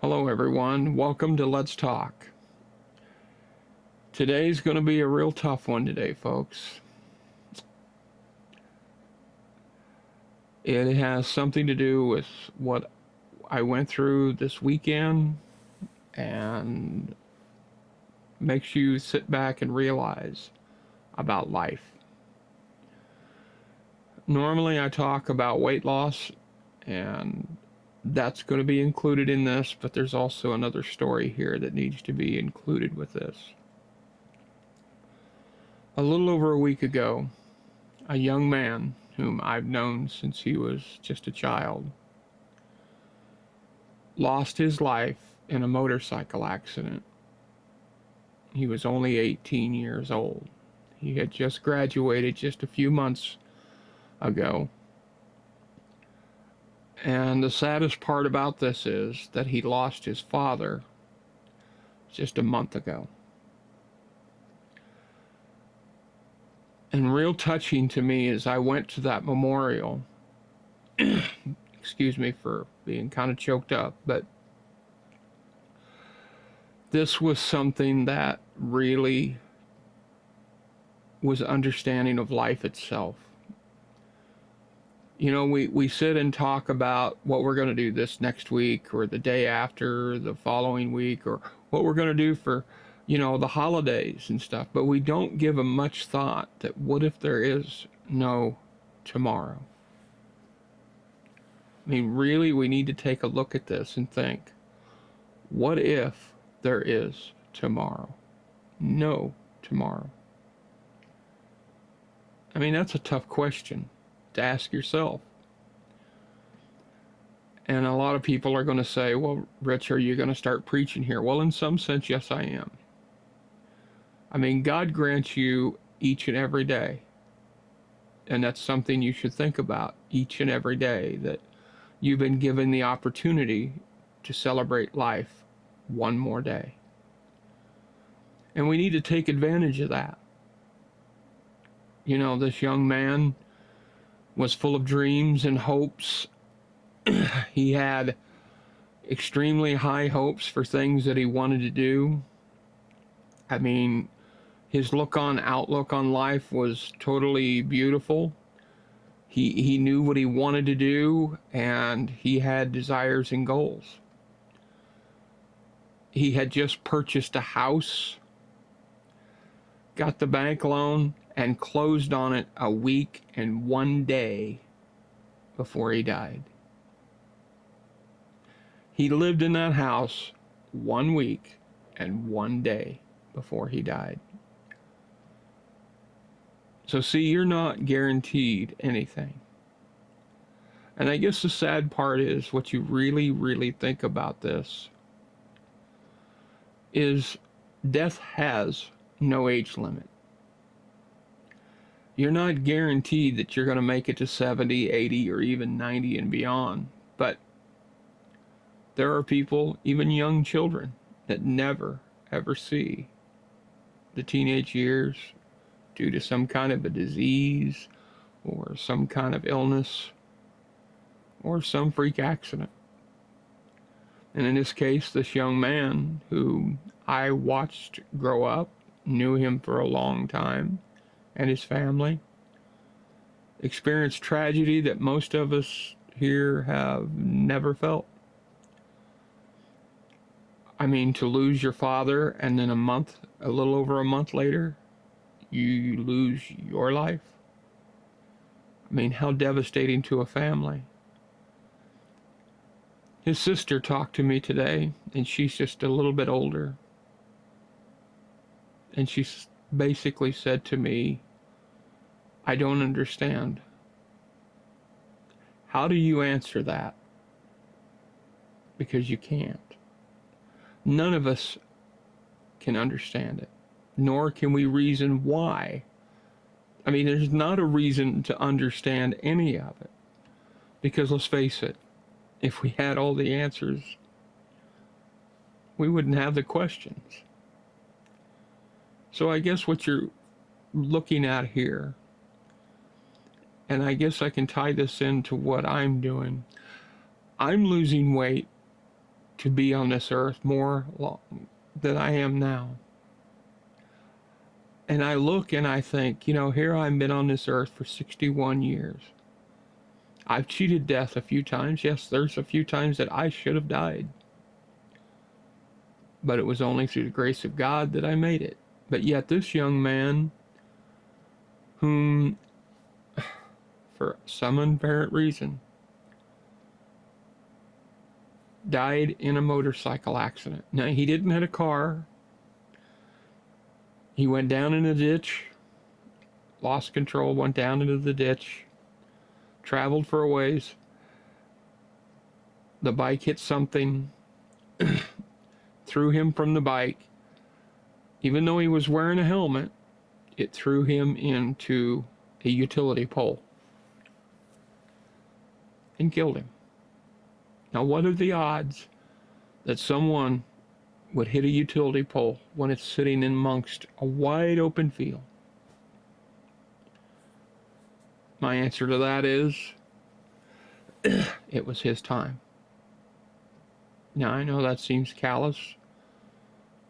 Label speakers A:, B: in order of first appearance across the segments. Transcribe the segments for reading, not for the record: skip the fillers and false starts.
A: Hello, everyone. Welcome to Let's Talk. Today's going to be a real tough one today, folks. It has something to do with what I went through this weekend and makes you sit back and realize about life. Normally, I talk about weight loss, and that's going to be included in this, but there's also another story here that needs to be included with this. A little over a week ago, a young man whom I've known since he was just a child lost his life in a motorcycle accident. He was only 18 years old. He had just graduated just a few months ago. And the saddest part about this is that he lost his father just a month ago. And real touching to me is I went to that memorial. Excuse me for being kind of choked up, but this was something that really was understanding of life itself. You know, we sit and talk about what we're going to do this next week or the day after, the following week, or what we're going to do for, the holidays and stuff. But we don't give them much thought that what if there is no tomorrow? I mean, really, we need to take a look at this and think, what if there is tomorrow? No tomorrow. I mean, that's a tough question to ask yourself. And a lot of people are going to say, well, Rich, are you going to start preaching here? Well, in some sense, yes, I am. I mean, God grants you each and every day. And that's something you should think about each and every day, that you've been given the opportunity to celebrate life one more day. And we need to take advantage of that. You know, this young man was full of dreams and hopes. He had extremely high hopes for things that he wanted to do. I mean, his outlook on life was totally beautiful. He knew what he wanted to do, and he had desires and goals. He had just purchased a house, got the bank loan, and closed on it a week and 1 day before he died. He lived in that house 1 week and 1 day before he died. So see, you're not guaranteed anything. And I guess the sad part is, what you really, really think about this is death has no age limit. You're not guaranteed that you're going to make it to 70, 80, or even 90 and beyond. But there are people, even young children, that never, ever see the teenage years due to some kind of a disease or some kind of illness or some freak accident. And in this case, this young man who I watched grow up, knew him for a long time, and his family, experienced tragedy that most of us here have never felt. I mean, to lose your father and then a little over a month later, you lose your life. I mean, how devastating to a family. His sister talked to me today, and she's just a little bit older. And she basically said to me, I don't understand. How do you answer that? Because you can't. None of us can understand it, nor can we reason why. I mean, there's not a reason to understand any of it. Because let's face it, if we had all the answers, we wouldn't have the questions. So I guess what you're looking at here, and I guess I can tie this into what I'm doing. I'm losing weight to be on this earth more than I am now. And I look and I think, here I've been on this earth for 61 years. I've cheated death a few times. Yes, there's a few times that I should have died. But it was only through the grace of God that I made it. But yet this young man, whom, for some apparent reason, died in a motorcycle accident. Now, he didn't hit a car. He went down in a ditch, lost control, went down into the ditch, traveled for a ways. The bike hit something, threw him from the bike. Even though he was wearing a helmet, it threw him into a utility pole and killed him. Now, what are the odds that someone would hit a utility pole when it's sitting amongst a wide open field? My answer to that is it was his time. Now, I know that seems callous,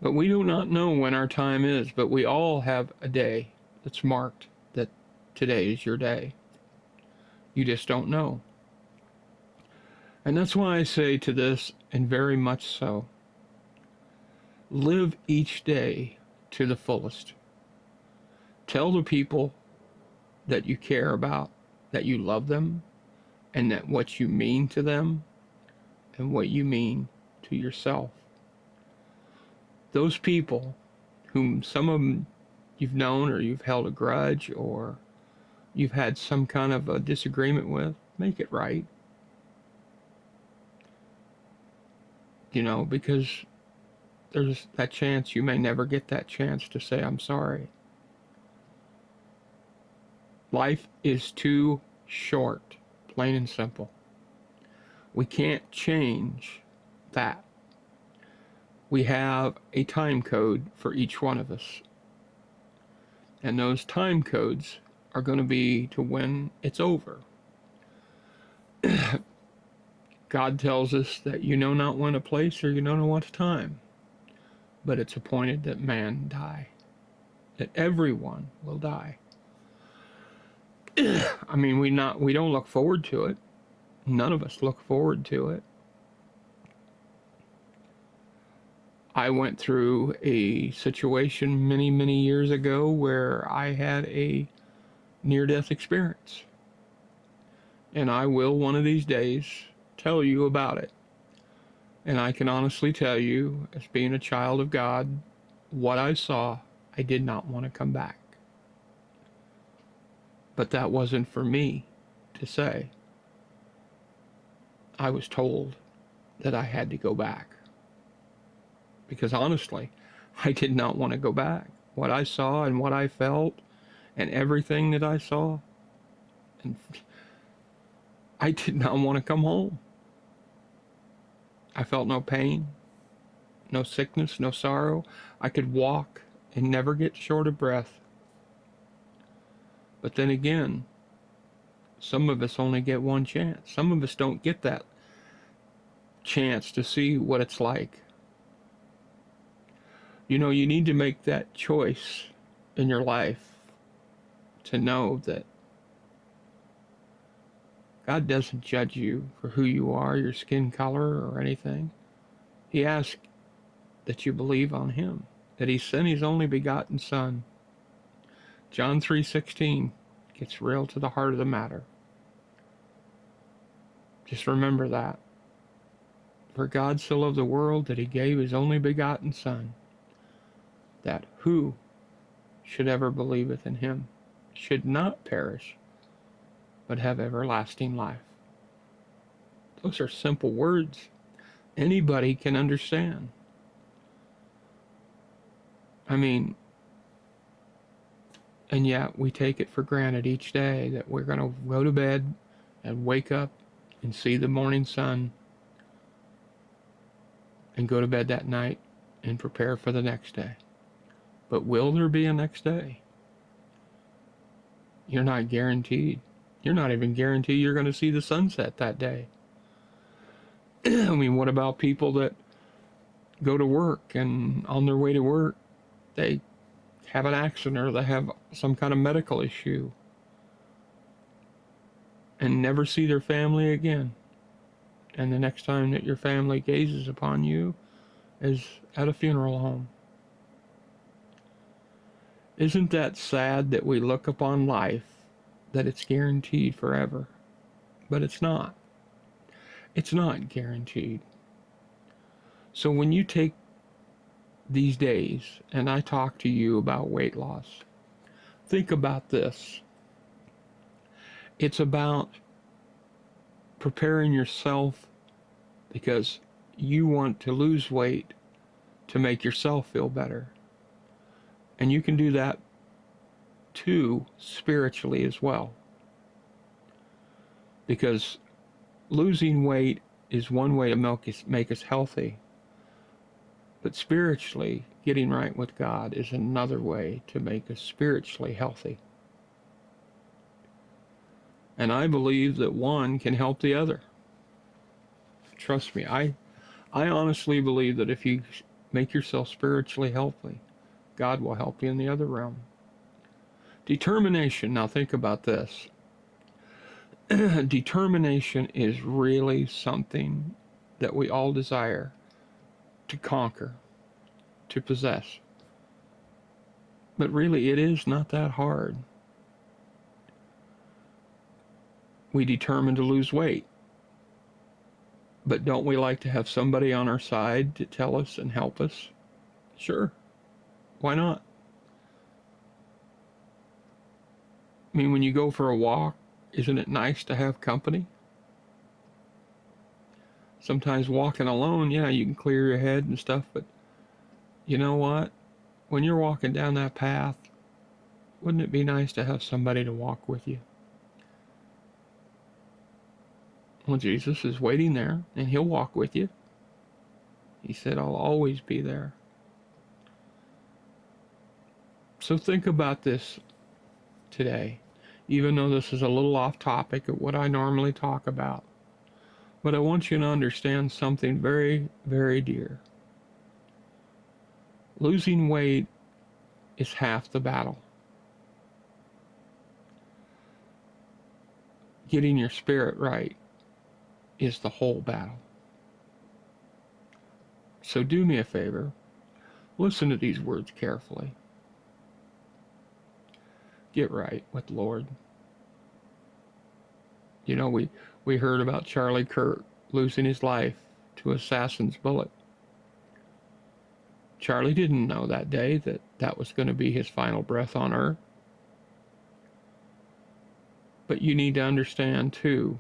A: but we do not know when our time is, but we all have a day that's marked that today is your day. You just don't know. And that's why I say to this, and very much so, live each day to the fullest. Tell the people that you care about, that you love them, and that what you mean to them, and what you mean to yourself. Those people whom some of them you've known, or you've held a grudge, or you've had some kind of a disagreement with, make it right. Because there's that chance you may never get that chance to say, I'm sorry. Life is too short, plain and simple. We can't change that. We have a time code for each one of us. And those time codes are going to be to when it's over. God tells us that you know not when a place, or you know not what a time, but it's appointed that man die, that everyone will die. I mean, we don't look forward to it. None of us look forward to it. I went through a situation many, many years ago where I had a near-death experience. And I will one of these days tell you about it. And I can honestly tell you, as being a child of God, what I saw, I did not want to come back. But that wasn't for me to say. I was told that I had to go back. Because honestly, I did not want to go back. What I saw and what I felt and everything that I saw, and I did not want to come home. I felt no pain, no sickness, no sorrow. I could walk and never get short of breath. But then again, some of us only get one chance. Some of us don't get that chance to see what it's like. You need to make that choice in your life to know that God doesn't judge you for who you are, your skin color, or anything. He asks that you believe on Him, that He sent His only begotten Son. John 3:16 gets real to the heart of the matter. Just remember that. For God so loved the world that He gave His only begotten Son, that who should ever believeth in Him should not perish, but have everlasting life. Those are simple words. Anybody can understand. I mean, and yet we take it for granted each day that we're going to go to bed and wake up and see the morning sun and go to bed that night and prepare for the next day. But will there be a next day? You're not guaranteed. You're not even guaranteed you're going to see the sunset that day. I mean, what about people that go to work and on their way to work, they have an accident or they have some kind of medical issue and never see their family again? And the next time that your family gazes upon you is at a funeral home. Isn't that sad that we look upon life that it's guaranteed forever? But it's not. It's not guaranteed. So when you take these days and I talk to you about weight loss, think about this. It's about preparing yourself because you want to lose weight to make yourself feel better. And you can do that too spiritually as well. Because losing weight is one way to make us healthy. But spiritually, getting right with God is another way to make us spiritually healthy. And I believe that one can help the other. Trust me, I honestly believe that if you make yourself spiritually healthy, God will help you in the other realm. Determination. Now think about this. Determination is really something that we all desire to conquer, to possess. But really, it is not that hard. We determine to lose weight. But don't we like to have somebody on our side to tell us and help us? Sure. Why not? I mean, when you go for a walk, isn't it nice to have company? Sometimes walking alone, yeah, you can clear your head and stuff, but you know what? When you're walking down that path, wouldn't it be nice to have somebody to walk with you? Well, Jesus is waiting there, and he'll walk with you. He said, I'll always be there. So think about this today, even though this is a little off topic of what I normally talk about. But I want you to understand something very, very dear. Losing weight is half the battle. Getting your spirit right is the whole battle. So do me a favor, listen to these words carefully. Get right with the Lord. You know, we heard about Charlie Kirk losing his life to an assassin's bullet. Charlie didn't know that day that that was going to be his final breath on earth. But you need to understand, too,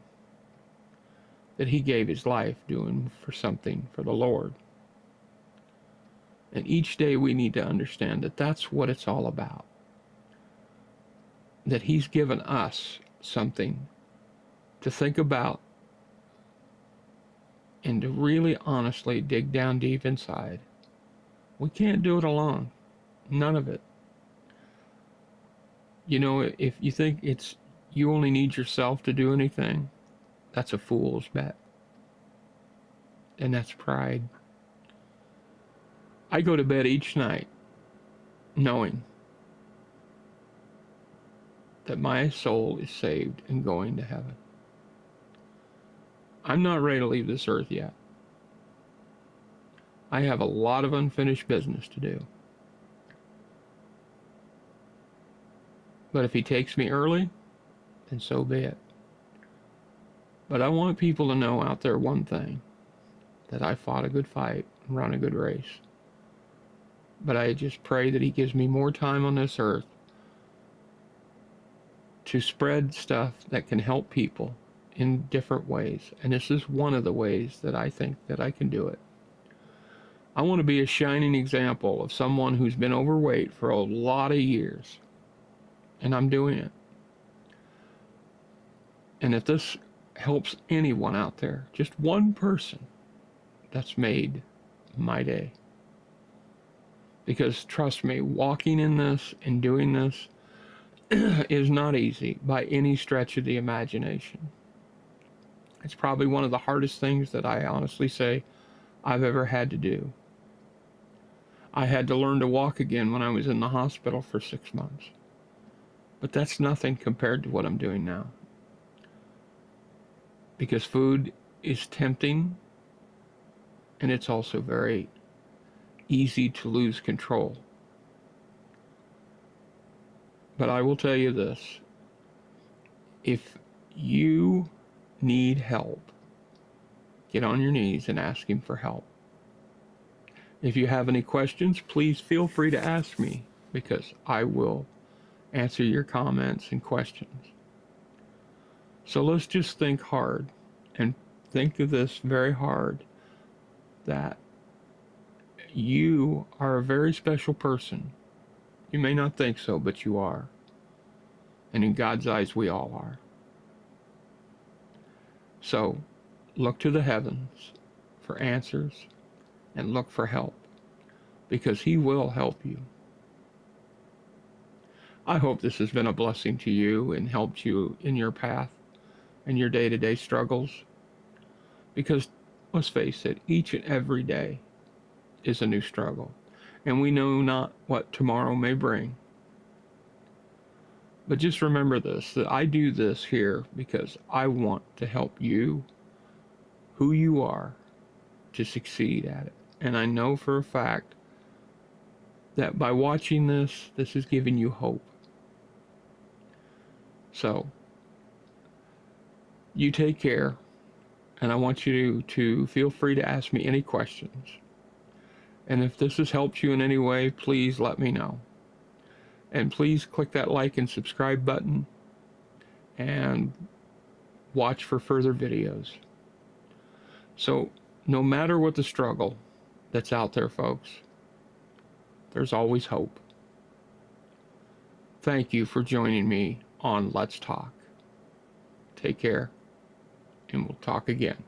A: that he gave his life doing for something for the Lord. And each day we need to understand that that's what it's all about. That he's given us something to think about and to really honestly dig down deep inside. We can't do it alone. None of it. You know, if you think it's you only need yourself to do anything, that's a fool's bet. And that's pride. I go to bed each night knowing that my soul is saved and going to heaven. I'm not ready to leave this earth yet. I have a lot of unfinished business to do. But if he takes me early, then so be it. But I want people to know out there one thing, that I fought a good fight and run a good race. But I just pray that he gives me more time on this earth to spread stuff that can help people in different ways. And this is one of the ways that I think that I can do it. I want to be a shining example of someone who's been overweight for a lot of years. And I'm doing it. And if this helps anyone out there, just one person, that's made my day. Because trust me, walking in this and doing this is not easy by any stretch of the imagination. It's probably one of the hardest things that I honestly say I've ever had to do. I had to learn to walk again when I was in the hospital for 6 months. But that's nothing compared to what I'm doing now. Because food is tempting, and it's also very easy to lose control. But I will tell you this: if you need help, get on your knees and ask Him for help. If you have any questions, please feel free to ask me, because I will answer your comments and questions. So let's just think hard and think of this very hard, that you are a very special person. You may not think so, but you are. And in God's eyes, we all are. So look to the heavens for answers and look for help, because He will help you. I hope this has been a blessing to you and helped you in your path and your day-to-day struggles. Because let's face it, each and every day is a new struggle, and we know not what tomorrow may bring. But just remember this, that I do this here because I want to help you, who you are, to succeed at it. And I know for a fact that by watching this, this is giving you hope. So, you take care, and I want you to feel free to ask me any questions. And if this has helped you in any way, please let me know. And please click that like and subscribe button and watch for further videos. So, no matter what the struggle that's out there, folks, there's always hope. Thank you for joining me on Let's Talk. Take care, and we'll talk again.